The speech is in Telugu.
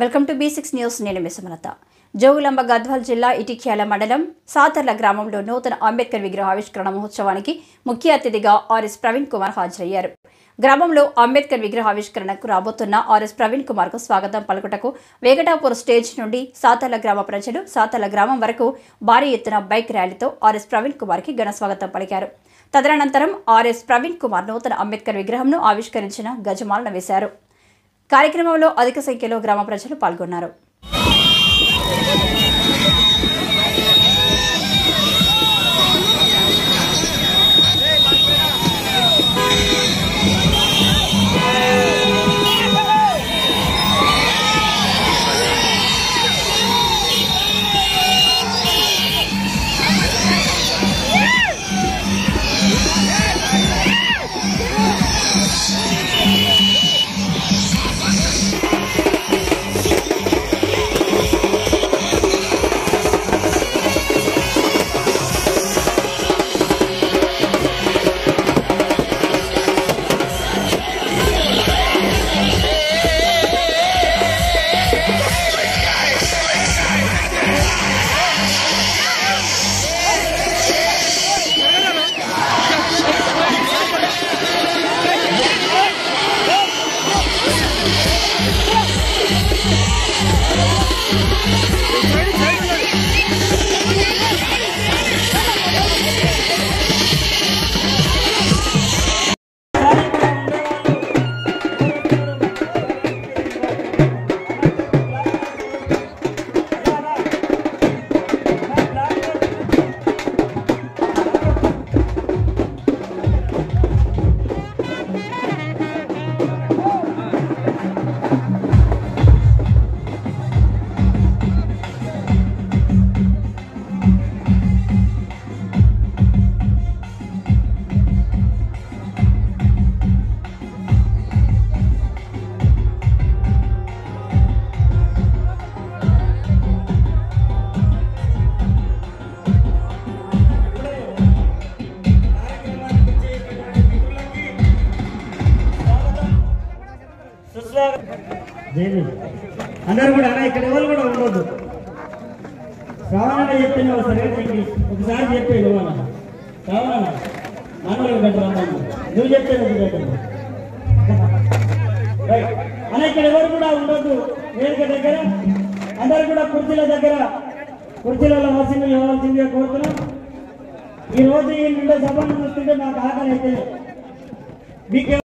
Welcome to B6 news. నేను మిసమలత. జోగులాంబ గద్వాల్ జిల్లా ఇటిక్యాల మండలం సాతర్ల గ్రామంలో నూతన అంబేద్కర్ విగ్రహ ఆవిష్కరణ మహోత్సవానికి ముఖ్య అతిథిగా ఆర్ఎస్ ప్రవీణ్ కుమార్ హాజరయ్యారు. గ్రామంలో అంబేద్కర్ విగ్రహ ఆవిష్కరణకు రాబోతున్న ఆర్ఎస్ ప్రవీణ్ కుమార్ కు స్వాగతం పలుకుటకు వేగటాపూర్ స్టేజ్ నుండి సాతర్ల గ్రామ ప్రజలు సాతర్ల గ్రామం వరకు భారీ ఎత్తున బైక్ ర్యాలీతో ఆర్ఎస్ ప్రవీణ్ కుమార్ కి ఘన స్వాగతం పలికారు. తదనంతరం ఆర్ఎస్ ప్రవీణ్ కుమార్ నూతన అంబేద్కర్ విగ్రహంను ఆవిష్కరించిన గజమాలన వేశారు. కార్యక్రమంలో అధిక సంఖ్యలో గ్రామ ప్రజలు పాల్గొన్నారు. అందరూ కూడా ఇక్కడ ఎవరు కూడా ఉండదు. శ్రావణ చెప్తే ఒకసారి చెప్పేది శ్రావణ మనలో పెట్టాను నువ్వు చెప్పేది అలా ఇక్కడ ఎవరు కూడా ఉండొద్దు. వేదిక దగ్గర అందరు కూడా కుర్చీలలో వసంగా ఇవ్వాల్సిందిగా కోరుతున్నాం. ఈ రోజు ఈ నిండా సభను చూస్తుంటే నాకు ఆకలి అయితే మీకు